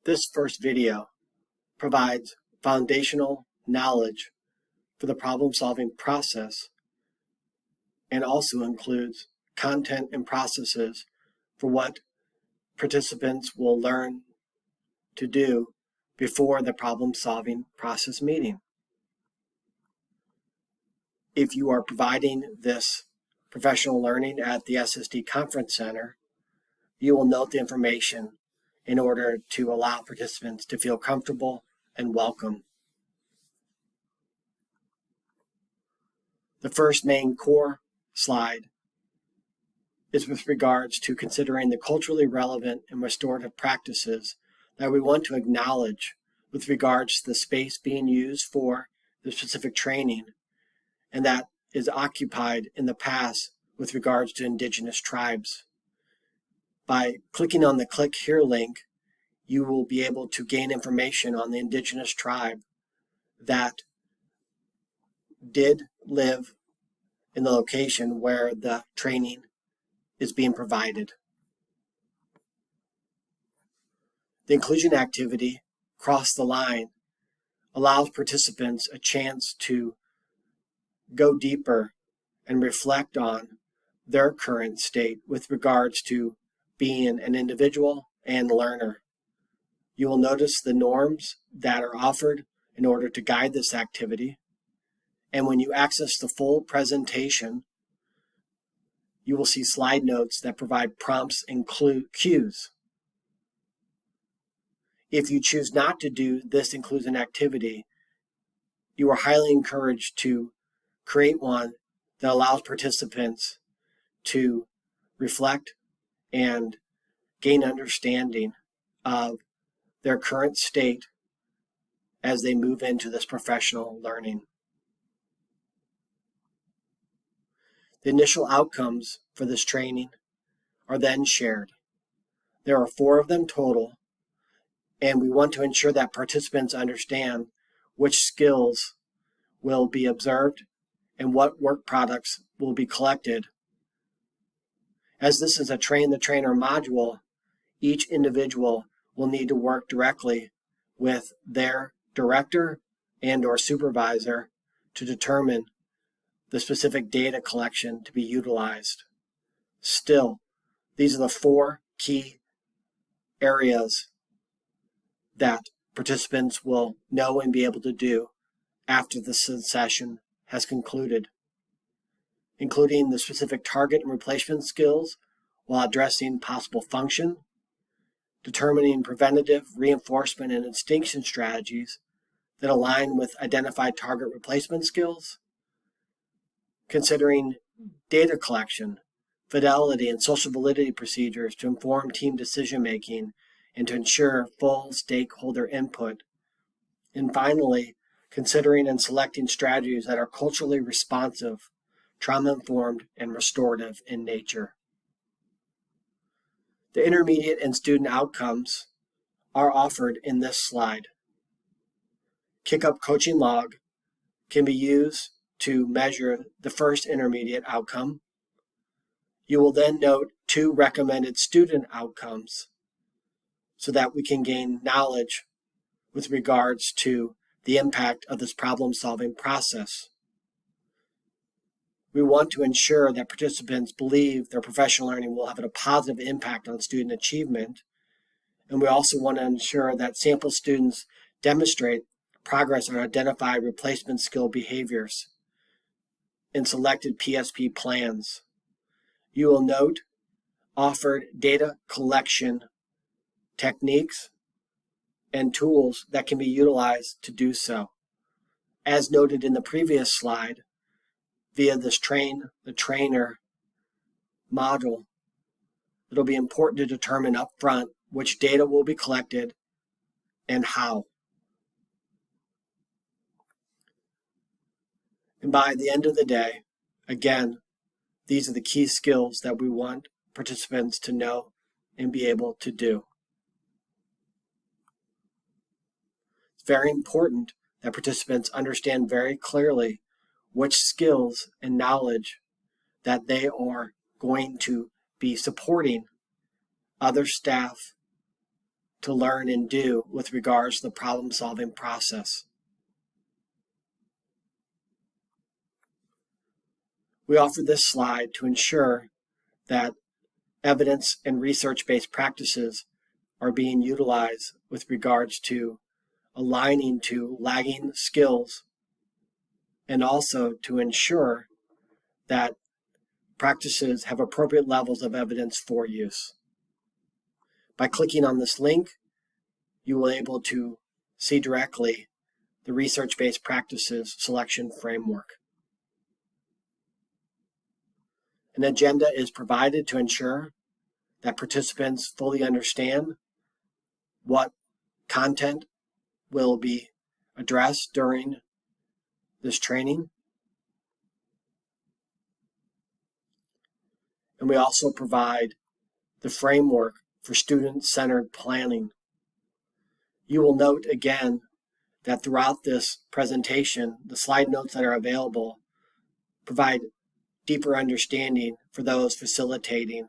This first video provides foundational knowledge for the problem-solving process and also includes content and processes for what participants will learn to do before the problem-solving process meeting. If you are providing this professional learning at the SSD Conference Center, you will note the information in order to allow participants to feel comfortable and welcome. The first main core slide is with regards to considering the culturally relevant and restorative practices that we want to acknowledge with regards to the space being used for the specific training and that is occupied in the past with regards to indigenous tribes. By clicking on the Click Here link, you will be able to gain information on the indigenous tribe that did live in the location where the training is being provided. The inclusion activity, Cross the Line, allows participants a chance to go deeper and reflect on their current state with regards to being an individual and learner. You will notice the norms that are offered in order to guide this activity. And when you access the full presentation, you will see slide notes that provide prompts and cues. If you choose not to do this inclusion activity, you are highly encouraged to create one that allows participants to reflect and gain understanding of their current state as they move into this professional learning. The initial outcomes for this training are then shared. There are 4 of them total, and we want to ensure that participants understand which skills will be observed and what work products will be collected. As this is a Train the Trainer module, each individual will need to work directly with their director and/or supervisor to determine the specific data collection to be utilized. Still, these are the 4 key areas that participants will know and be able to do after the session has concluded, including the specific target and replacement skills while addressing possible function, determining preventative, reinforcement, and extinction strategies that align with identified target replacement skills, considering data collection, fidelity, and social validity procedures to inform team decision-making and to ensure full stakeholder input, and finally, considering and selecting strategies that are culturally responsive, trauma-informed, and restorative in nature. The intermediate and student outcomes are offered in this slide. Kick-Up Coaching Log can be used to measure the first intermediate outcome. You will then note 2 recommended student outcomes so that we can gain knowledge with regards to the impact of this problem-solving process. We want to ensure that participants believe their professional learning will have a positive impact on student achievement, and we also want to ensure that sample students demonstrate progress on identified replacement skill behaviors in selected PSP plans. You will note offered data collection techniques and tools that can be utilized to do so. As noted in the previous slide, via this Train the Trainer module, it'll be important to determine upfront which data will be collected and how. And by the end of the day, again, these are the key skills that we want participants to know and be able to do. It's very important that participants understand very clearly which skills and knowledge that they are going to be supporting other staff to learn and do with regards to the problem-solving process. We offer this slide to ensure that evidence and research-based practices are being utilized with regards to aligning to lagging skills, and also to ensure that practices have appropriate levels of evidence for use. By clicking on this link, you will be able to see directly the research-based practices selection framework. An agenda is provided to ensure that participants fully understand what content will be addressed during this training. And we also provide the framework for student-centered planning. You will note again that throughout this presentation, the slide notes that are available provide deeper understanding for those facilitating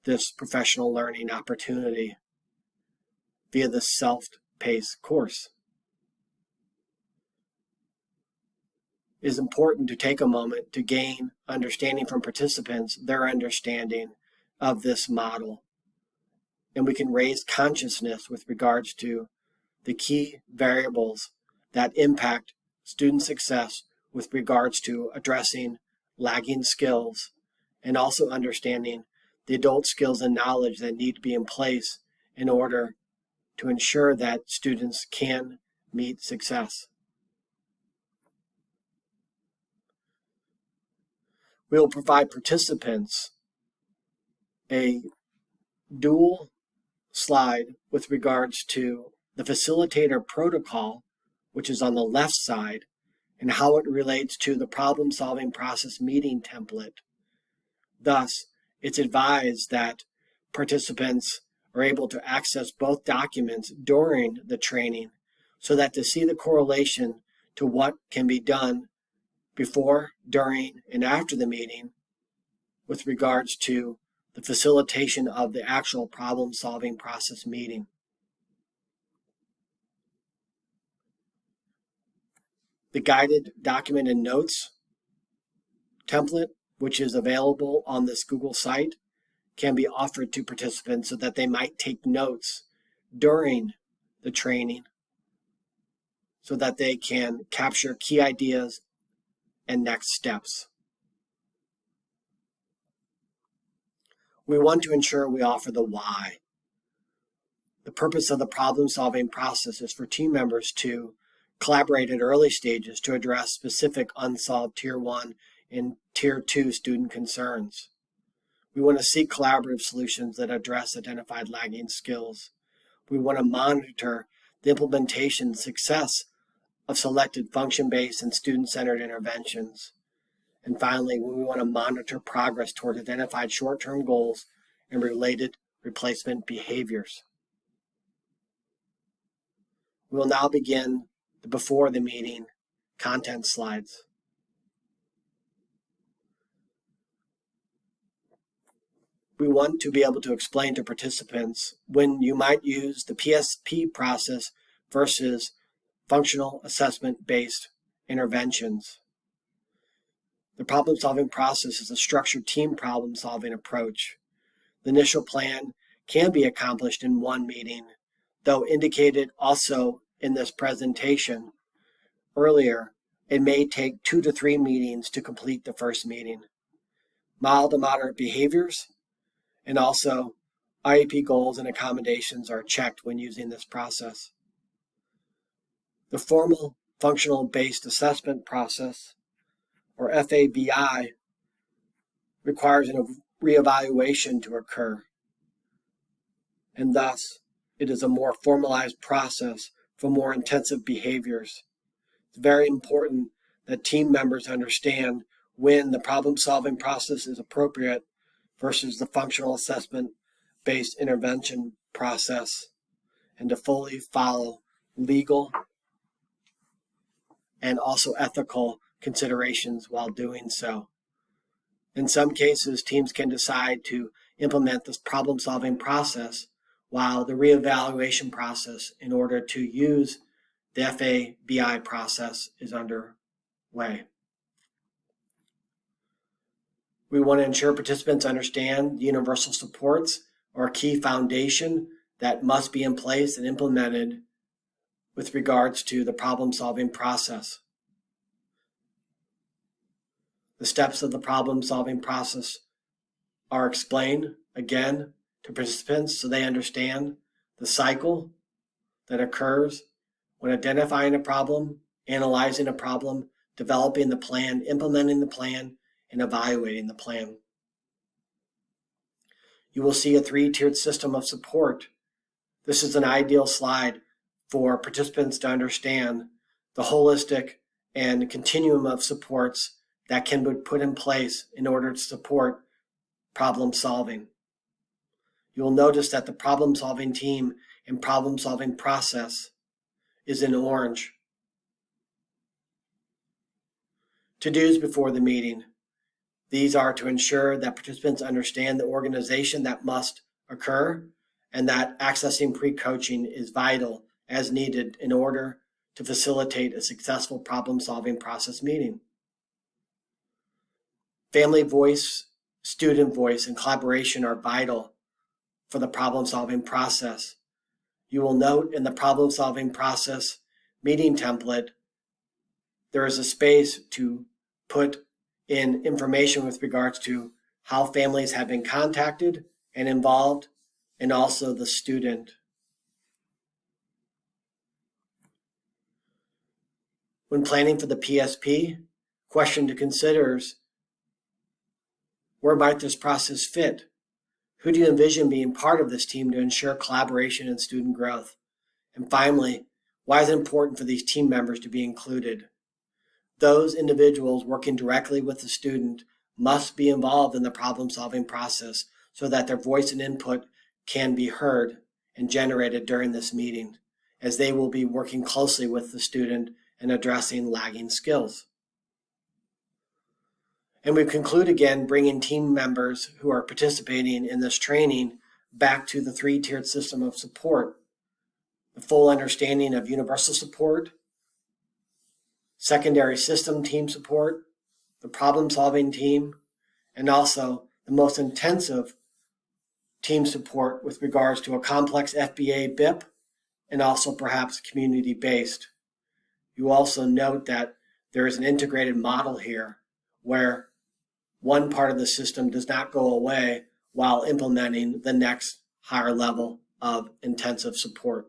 this professional learning opportunity via this self-paced course. It is important to take a moment to gain understanding from participants, their understanding of this model. And we can raise consciousness with regards to the key variables that impact student success with regards to addressing lagging skills and also understanding the adult skills and knowledge that need to be in place in order to ensure that students can meet success. We will provide participants a dual slide with regards to the facilitator protocol, which is on the left side, and how it relates to the problem-solving process meeting template. Thus, it's advised that participants are able to access both documents during the training so that to see the correlation to what can be done before, during, and after the meeting with regards to the facilitation of the actual problem-solving process meeting. The guided document and notes template, which is available on this Google site, can be offered to participants so that they might take notes during the training so that they can capture key ideas and next steps. We want to ensure we offer the why. The purpose of the problem-solving process is for team members to collaborate at early stages to address specific unsolved Tier 1 and Tier 2 student concerns. We want to seek collaborative solutions that address identified lagging skills. We want to monitor the implementation success of selected function-based and student-centered interventions. And finally, we want to monitor progress toward identified short-term goals and related replacement behaviors. We will now begin the before the meeting content slides. We want to be able to explain to participants when you might use the PSP process versus functional assessment-based interventions. The problem-solving process is a structured team problem-solving approach. The initial plan can be accomplished in one meeting, though indicated also in this presentation earlier, it may take 2 to 3 meetings to complete the first meeting. Mild to moderate behaviors and also IEP goals and accommodations are checked when using this process. The formal functional-based assessment process, or FABI, requires a reevaluation to occur, and thus it is a more formalized process for more intensive behaviors. It's very important that team members understand when the problem-solving process is appropriate versus the functional assessment-based intervention process, and to fully follow legal and also ethical considerations while doing so. In some cases, teams can decide to implement this problem-solving process while the reevaluation process in order to use the FABI process is underway. We want to ensure participants understand the universal supports are a key foundation that must be in place and implemented with regards to the problem-solving process. The steps of the problem-solving process are explained again to participants so they understand the cycle that occurs when identifying a problem, analyzing a problem, developing the plan, implementing the plan, and evaluating the plan. You will see a three-tiered system of support. This is an ideal slide for participants to understand the holistic and continuum of supports that can be put in place in order to support problem solving. You will notice that the problem solving team and problem solving process is in orange. To-dos before the meeting. These are to ensure that participants understand the organization that must occur and that accessing pre-coaching is vital as needed in order to facilitate a successful problem-solving process meeting. Family voice, student voice, and collaboration are vital for the problem-solving process. You will note in the problem-solving process meeting template, there is a space to put in information with regards to how families have been contacted and involved, and also the student. When planning for the PSP, question to consider is, where might this process fit? Who do you envision being part of this team to ensure collaboration and student growth? And finally, why is it important for these team members to be included? Those individuals working directly with the student must be involved in the problem-solving process so that their voice and input can be heard and generated during this meeting, as they will be working closely with the student and addressing lagging skills. And we conclude again bringing team members who are participating in this training back to the three-tiered system of support, the full understanding of universal support, secondary system team support, the problem-solving team, and also the most intensive team support with regards to a complex FBA BIP and also perhaps community-based. You also note that there is an integrated model here where one part of the system does not go away while implementing the next higher level of intensive support.